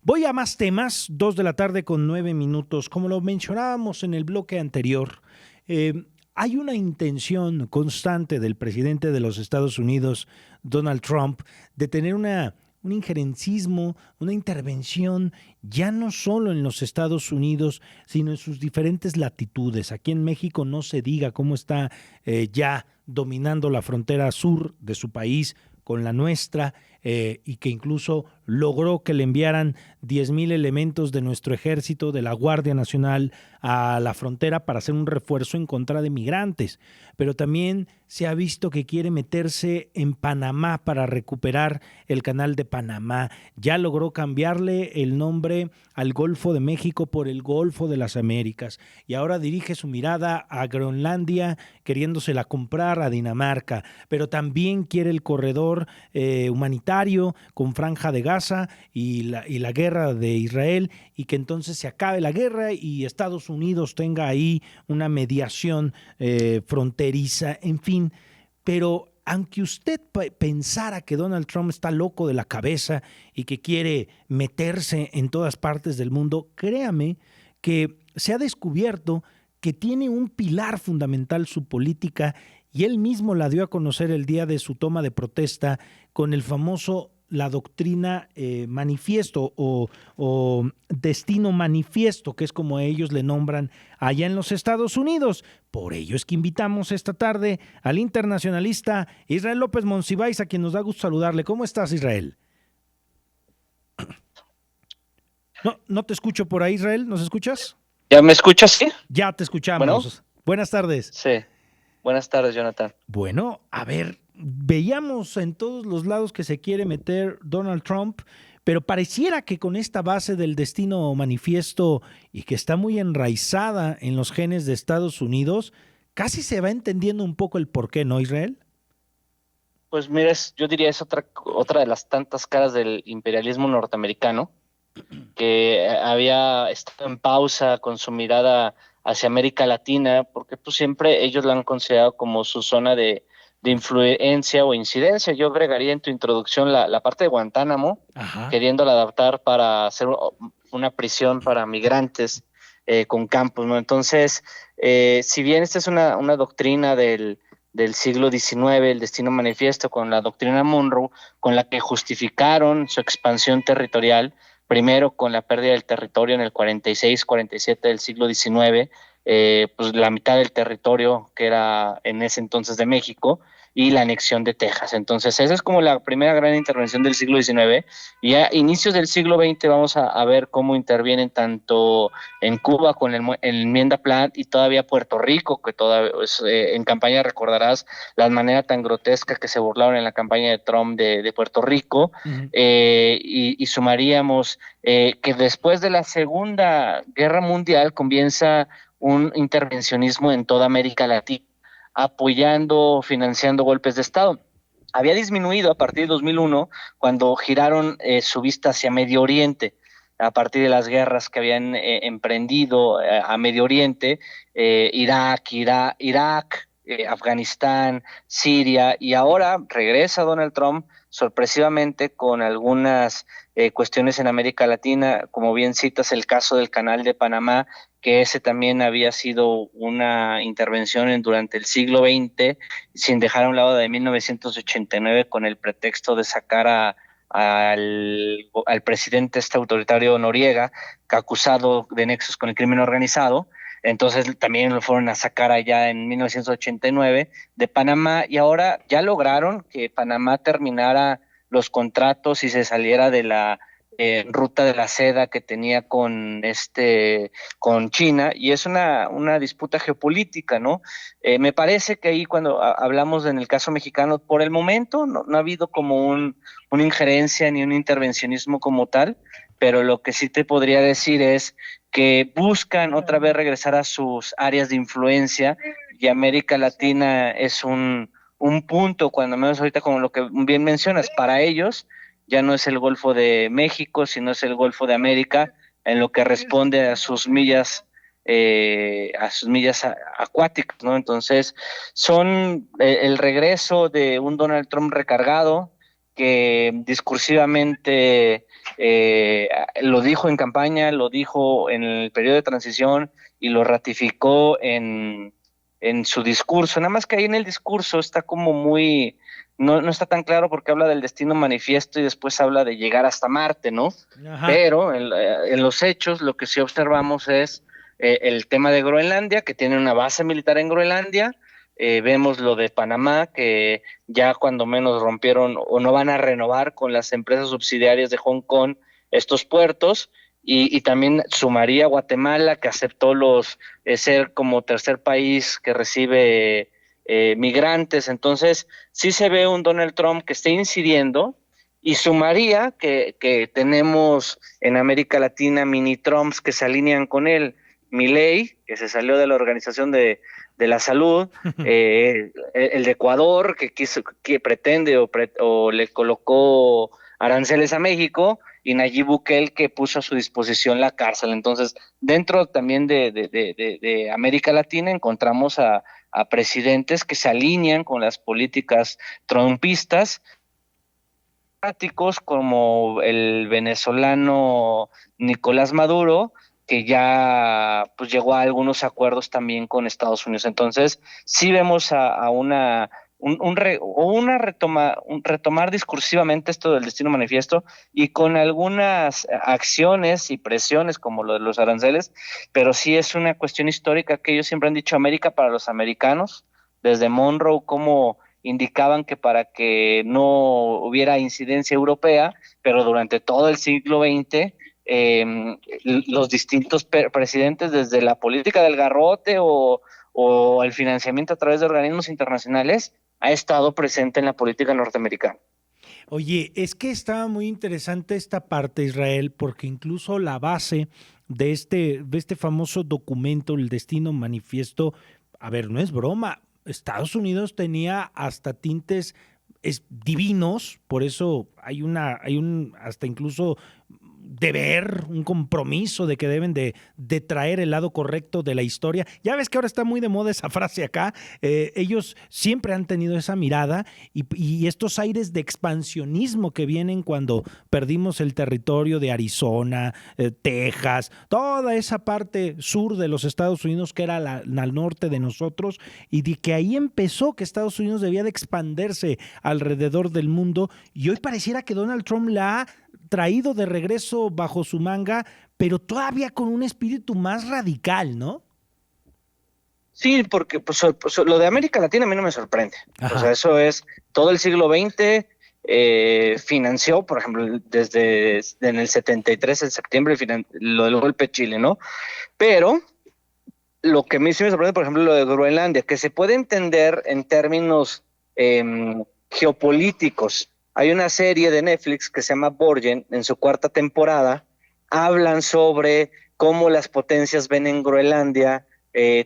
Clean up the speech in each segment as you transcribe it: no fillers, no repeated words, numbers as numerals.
Voy a más temas, 2 de la tarde con 9 minutos. Como lo mencionábamos en el bloque anterior, hay una intención constante del presidente de los Estados Unidos, Donald Trump, de tener un injerencismo, una intervención, ya no solo en los Estados Unidos, sino en sus diferentes latitudes. Aquí en México no se diga cómo está ya dominando la frontera sur de su país con la nuestra, y que incluso logró que le enviaran 10,000 elementos de nuestro ejército, de la Guardia Nacional, a la frontera para hacer un refuerzo en contra de migrantes. Pero también se ha visto que quiere meterse en Panamá para recuperar el canal de Panamá. Ya logró cambiarle el nombre al Golfo de México por el Golfo de las Américas. Y ahora dirige su mirada a Groenlandia, queriéndosela comprar a Dinamarca. Pero también quiere el corredor humanitario con Franja de Gaza y la guerra de Israel, y que entonces se acabe la guerra y Estados Unidos tenga ahí una mediación fronteriza, en fin. Pero aunque usted pensara que Donald Trump está loco de la cabeza y que quiere meterse en todas partes del mundo, créame que se ha descubierto que tiene un pilar fundamental su política, y él mismo la dio a conocer el día de su toma de protesta con el famoso la doctrina manifiesto o destino manifiesto, que es como ellos le nombran allá en los Estados Unidos. Por ello es que invitamos esta tarde al internacionalista Israel López Monsiváis, a quien nos da gusto saludarle. ¿Cómo estás, Israel? No, no te escucho por ahí, Israel. ¿Nos escuchas? ¿Ya me escuchas? Sí. Ya te Bueno, escuchamos. Buenas tardes. sí. Buenas tardes, Jonathan. Bueno, a ver, veíamos en todos los lados que se quiere meter Donald Trump, pero pareciera que con esta base del destino manifiesto y que está muy enraizada en los genes de Estados Unidos, casi se va entendiendo un poco el por qué, ¿no, Israel? Pues mira, yo diría es otra de las tantas caras del imperialismo norteamericano que había estado en pausa con su mirada hacia América Latina, porque pues siempre ellos la han considerado como su zona de influencia o incidencia. Yo agregaría en tu introducción la parte de Guantánamo, Ajá. queriéndola adaptar para hacer una prisión para migrantes con campos, ¿no? Entonces, si bien esta es una doctrina del siglo XIX, el destino manifiesto, con la doctrina Monroe, con la que justificaron su expansión territorial, primero con la pérdida del territorio en el 46-47 del siglo XIX, pues la mitad del territorio que era en ese entonces de México, y la anexión de Texas. Entonces, esa es como la primera gran intervención del siglo XIX. Y a inicios del siglo XX vamos a ver cómo intervienen tanto en Cuba con el enmienda Platt y todavía Puerto Rico, que todavía pues, en campaña recordarás la manera tan grotesca que se burlaron en la campaña de Trump de Puerto Rico, Uh -huh. y sumaríamos que después de la Segunda Guerra Mundial comienza un intervencionismo en toda América Latina, apoyando, financiando golpes de Estado. Había disminuido a partir de 2001, cuando giraron su vista hacia Medio Oriente, a partir de las guerras que habían emprendido a Medio Oriente, Irak, Afganistán, Siria, y ahora regresa Donald Trump sorpresivamente con algunas cuestiones en América Latina, como bien citas el caso del Canal de Panamá, que ese también había sido una intervención durante el siglo XX, sin dejar a un lado de 1989 con el pretexto de sacar al presidente autoritario Noriega, acusado de nexos con el crimen organizado. Entonces también lo fueron a sacar allá en 1989 de Panamá, y ahora ya lograron que Panamá terminara los contratos y se saliera de la ruta de la seda que tenía con China, y es una disputa geopolítica, ¿no? Me parece que ahí cuando hablamos en el caso mexicano, por el momento no ha habido como una injerencia ni un intervencionismo como tal, pero lo que sí te podría decir es que buscan otra vez regresar a sus áreas de influencia, y América Latina es un punto, cuando menos ahorita, como lo que bien mencionas, para ellos ya no es el Golfo de México, sino es el Golfo de América, en lo que responde a sus millas acuáticas, ¿no? Entonces, son el regreso de un Donald Trump recargado, que discursivamente lo dijo en campaña, lo dijo en el periodo de transición y lo ratificó en su discurso. Nada más que ahí en el discurso está como muy, no está tan claro porque habla del destino manifiesto y después habla de llegar hasta Marte, ¿no? Ajá. Pero en los hechos lo que sí observamos es el tema de Groenlandia, que tiene una base militar en Groenlandia. Vemos lo de Panamá, que ya cuando menos rompieron o no van a renovar con las empresas subsidiarias de Hong Kong estos puertos, y también sumaría Guatemala, que aceptó ser como tercer país que recibe migrantes. Entonces, sí se ve un Donald Trump que está incidiendo, y sumaría que tenemos en América Latina mini Trumps que se alinean con él. Milei, que se salió de la Organización de la Salud, el de Ecuador, que pretende o le colocó aranceles a México, y Nayib Bukele, que puso a su disposición la cárcel. Entonces, dentro también de América Latina encontramos a presidentes que se alinean con las políticas trumpistas, como el venezolano Nicolás Maduro, que ya pues llegó a algunos acuerdos también con Estados Unidos. Entonces, sí vemos a retomar discursivamente esto del destino manifiesto, y con algunas acciones y presiones como lo de los aranceles, pero sí es una cuestión histórica que ellos siempre han dicho: América para los americanos, desde Monroe, como indicaban que para que no hubiera incidencia europea, pero durante todo el siglo XX, los distintos presidentes, desde la política del garrote o el financiamiento a través de organismos internacionales, ha estado presente en la política norteamericana. Oye, es que estaba muy interesante esta parte, Israel, porque incluso la base de este famoso documento, el Destino Manifiesto, a ver, no es broma. Estados Unidos tenía hasta tintes divinos, por eso hay un hasta incluso deber, un compromiso de que deben de traer el lado correcto de la historia. Ya ves que ahora está muy de moda esa frase acá. Ellos siempre han tenido esa mirada y estos aires de expansionismo que vienen cuando perdimos el territorio de Arizona, Texas, toda esa parte sur de los Estados Unidos que era al norte de nosotros, y de que ahí empezó que Estados Unidos debía de expandirse alrededor del mundo, y hoy pareciera que Donald Trump la ha traído de regreso bajo su manga, pero todavía con un espíritu más radical, ¿no? Sí, porque lo de América Latina a mí no me sorprende. O sea, Ajá. eso es todo el siglo XX. Financió, por ejemplo, desde en el 73, en septiembre, lo del golpe de Chile, ¿no? Pero lo que a mí sí me sorprende, por ejemplo, lo de Groenlandia, que se puede entender en términos geopolíticos. Hay una serie de Netflix que se llama Borgen, en su cuarta temporada, hablan sobre cómo las potencias ven en Groenlandia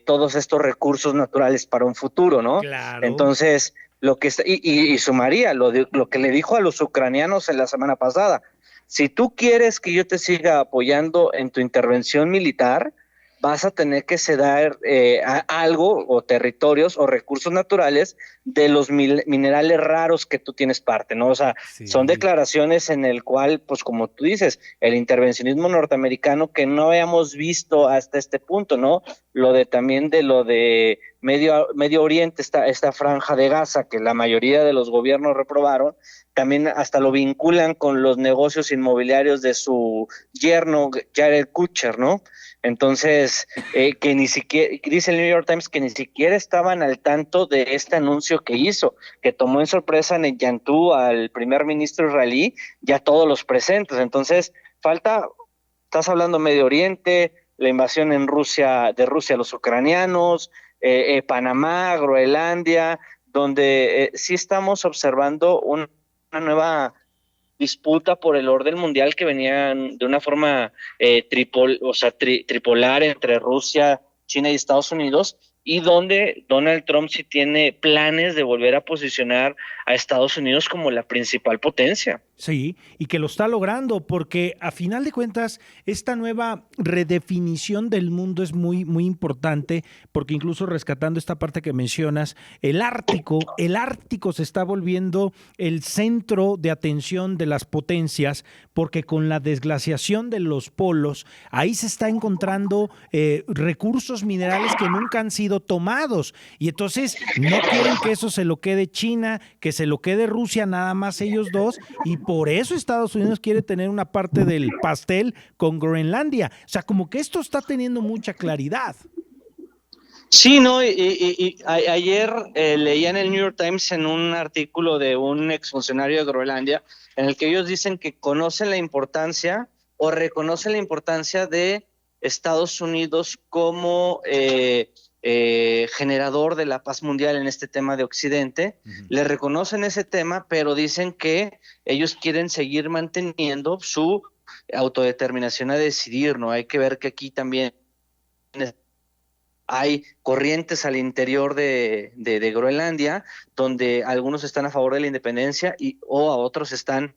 todos estos recursos naturales para un futuro, ¿no? Claro. Entonces, y sumaría lo que le dijo a los ucranianos en la semana pasada: si tú quieres que yo te siga apoyando en tu intervención militar, vas a tener que ceder algo, o territorios o recursos naturales de los minerales raros que tú tienes parte, ¿no? O sea, son Sí. declaraciones en el cual, pues como tú dices, el intervencionismo norteamericano que no habíamos visto hasta este punto, ¿no? Lo de Medio Oriente, esta franja de Gaza que la mayoría de los gobiernos reprobaron, también hasta lo vinculan con los negocios inmobiliarios de su yerno Jared Kushner, ¿no? Entonces, que ni siquiera, dice el New York Times, que ni siquiera estaban al tanto de este anuncio que hizo, que tomó en sorpresa en Yantú al primer ministro israelí, ya todos los presentes. Entonces, estás hablando Medio Oriente, la invasión de Rusia a los ucranianos, Panamá, Groenlandia, donde sí estamos observando una nueva disputa por el orden mundial que venían de una forma tripolar entre Rusia, China y Estados Unidos, y donde Donald Trump sí tiene planes de volver a posicionar a Estados Unidos como la principal potencia. Sí, y que lo está logrando, porque a final de cuentas, esta nueva redefinición del mundo es muy, muy importante, porque incluso rescatando esta parte que mencionas, el Ártico se está volviendo el centro de atención de las potencias, porque con la desglaciación de los polos, ahí se está encontrando recursos minerales que nunca han sido tomados. Y entonces no quieren que eso se lo quede China, que se lo quede Rusia, nada más ellos dos, y por eso Estados Unidos quiere tener una parte del pastel con Groenlandia. O sea, como que esto está teniendo mucha claridad. Sí, no, ayer leía en el New York Times en un artículo de un exfuncionario de Groenlandia en el que ellos dicen que conocen la importancia o reconocen la importancia de Estados Unidos como generador de la paz mundial en este tema de Occidente. Le reconocen ese tema, pero dicen que ellos quieren seguir manteniendo su autodeterminación a decidir, ¿no? Hay que ver que aquí también hay corrientes al interior de Groenlandia donde algunos están a favor de la independencia o a otros están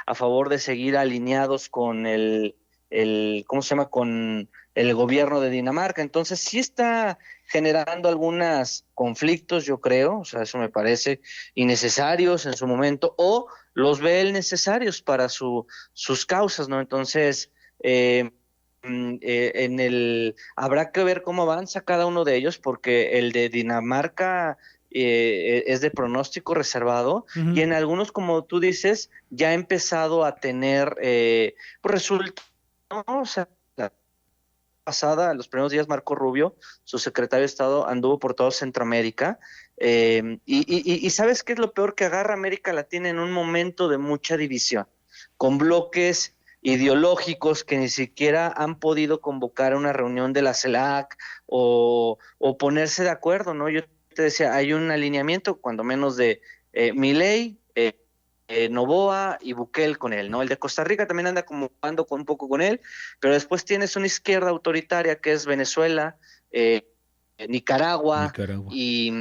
a favor de seguir alineados con ¿cómo se llama? Con el gobierno de Dinamarca. Entonces sí está generando algunos conflictos, yo creo, o sea, eso me parece innecesarios en su momento, o los ve él necesarios para sus causas, ¿no? Entonces, habrá que ver cómo avanza cada uno de ellos, porque el de Dinamarca es de pronóstico reservado, y en algunos, como tú dices, ya ha empezado a tener resultados, ¿no? O sea, la pasada, los primeros días, Marco Rubio, su secretario de Estado, anduvo por todo Centroamérica, y ¿sabes qué es lo peor? Que agarra América Latina en un momento de mucha división, con bloques ideológicos que ni siquiera han podido convocar una reunión de la CELAC o ponerse de acuerdo, ¿no? Yo te decía, hay un alineamiento, cuando menos de Milei, Noboa y Bukele con él, ¿no? El de Costa Rica también anda como ando un poco con él, pero después tienes una izquierda autoritaria que es Venezuela, Nicaragua Nicaragua. y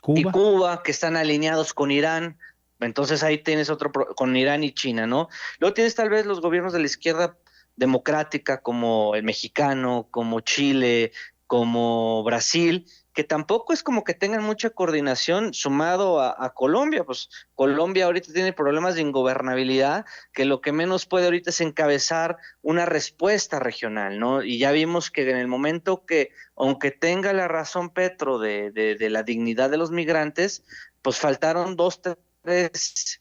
Cuba. Cuba, que están alineados con Irán. Entonces ahí tienes con Irán y China, ¿no? Luego tienes tal vez los gobiernos de la izquierda democrática, como el mexicano, como Chile, como Brasil, que tampoco es como que tengan mucha coordinación, sumado a Colombia. Pues Colombia ahorita tiene problemas de ingobernabilidad, que lo que menos puede ahorita es encabezar una respuesta regional, ¿no? Y ya vimos que en el momento que, aunque tenga la razón Petro de la dignidad de los migrantes, pues faltaron dos, tres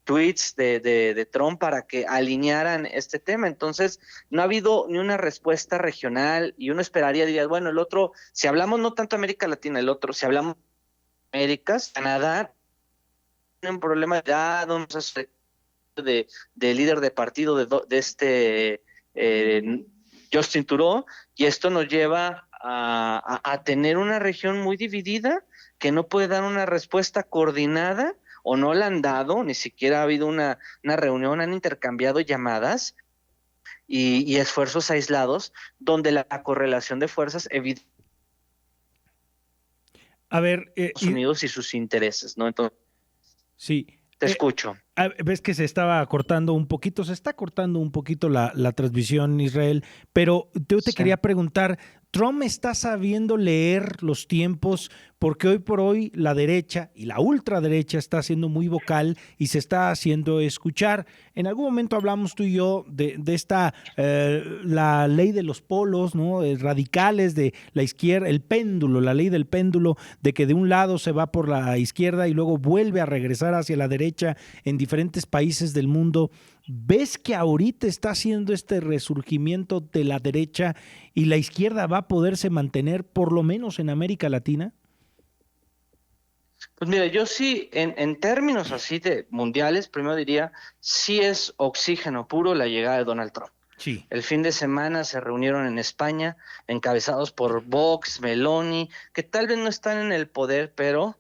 tweets de Trump para que alinearan este tema. Entonces, no ha habido ni una respuesta regional, y uno esperaría, diría, bueno, el otro, si hablamos no tanto América Latina, el otro, si hablamos de Américas, Canadá tiene un problema ya de líder de partido de Justin Trudeau, y esto nos lleva a tener una región muy dividida que no puede dar una respuesta coordinada, o no la han dado, ni siquiera ha habido una reunión, han intercambiado llamadas y esfuerzos aislados, donde la correlación de fuerzas evidente A ver, Estados Unidos y sus intereses, ¿no? Entonces, sí. te escucho. Ves que se estaba cortando un poquito, se está cortando un poquito la transmisión, Israel, pero yo te Sí. quería preguntar, ¿Trump está sabiendo leer los tiempos? Porque hoy por hoy la derecha y la ultraderecha está siendo muy vocal y se está haciendo escuchar. En algún momento hablamos tú y yo de esta, la ley de los polos, ¿no? Radicales de la izquierda, el péndulo, la ley del péndulo, de que de un lado se va por la izquierda y luego vuelve a regresar hacia la derecha en diferentes países del mundo. ¿Ves que ahorita está haciendo este resurgimiento de la derecha y la izquierda va a poderse mantener por lo menos en América Latina? Pues mira, yo sí, en términos así de mundiales, primero diría, sí es oxígeno puro la llegada de Donald Trump. Sí. El fin de semana se reunieron en España, encabezados por Vox, Meloni, que tal vez no están en el poder, pero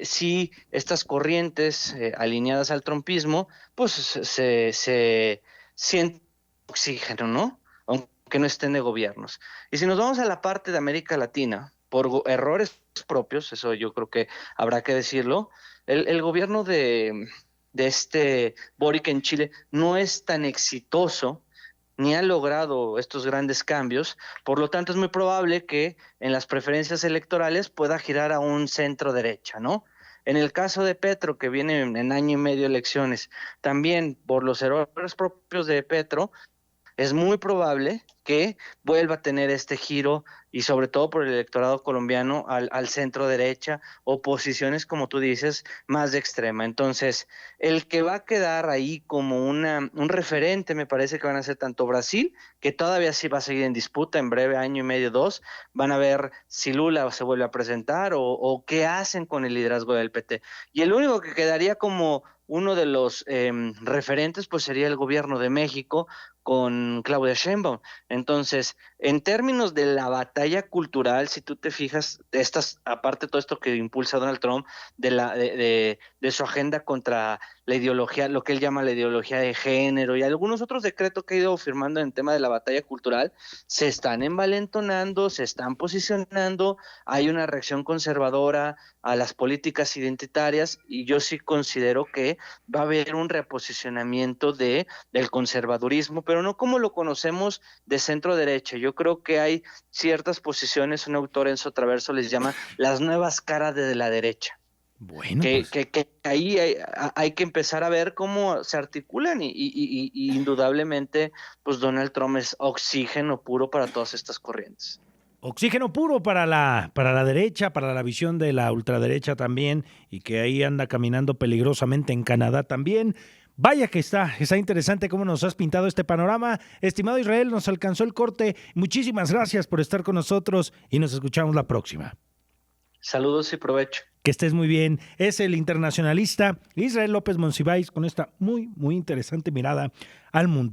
sí estas corrientes alineadas al trumpismo, pues se sienten oxígeno, ¿no? Aunque que no estén de gobiernos. Y si nos vamos a la parte de América Latina, por errores propios, eso yo creo que habrá que decirlo, el gobierno de este Boric en Chile no es tan exitoso ni ha logrado estos grandes cambios, por lo tanto es muy probable que en las preferencias electorales pueda girar a un centro derecha, ¿no? En el caso de Petro, que viene en año y medio de elecciones, también por los errores propios de Petro, es muy probable que vuelva a tener este giro y sobre todo por el electorado colombiano al centro derecha o posiciones, como tú dices, más de extrema. Entonces, el que va a quedar ahí como un referente, me parece que van a ser tanto Brasil, que todavía sí va a seguir en disputa en breve, año y medio, dos, van a ver si Lula se vuelve a presentar o qué hacen con el liderazgo del PT. Y el único que quedaría como uno de los referentes, pues sería el gobierno de México con Claudia Sheinbaum. Entonces, en términos de la batalla cultural, si tú te fijas, aparte de todo esto que impulsa Donald Trump, de su agenda contra la ideología, lo que él llama la ideología de género y algunos otros decretos que ha ido firmando en tema de la batalla cultural, se están envalentonando, se están posicionando, hay una reacción conservadora a las políticas identitarias y yo sí considero que va a haber un reposicionamiento del conservadurismo, pero no como lo conocemos de centro derecha. Yo creo que hay ciertas posiciones, un autor Enzo Traverso les llama las nuevas caras de la derecha. Bueno, Que, pues que, que ahí hay que empezar a ver cómo se articulan y indudablemente pues Donald Trump es oxígeno puro para todas estas corrientes. oxígeno puro para la derecha, para la visión de la ultraderecha también, y que ahí anda caminando peligrosamente en Canadá también. Vaya que está interesante cómo nos has pintado este panorama. Estimado Israel, nos alcanzó el corte. Muchísimas gracias por estar con nosotros y nos escuchamos la próxima. Saludos y provecho. Que estés muy bien. Es el internacionalista Israel López Monsiváis con esta muy interesante mirada al mundo.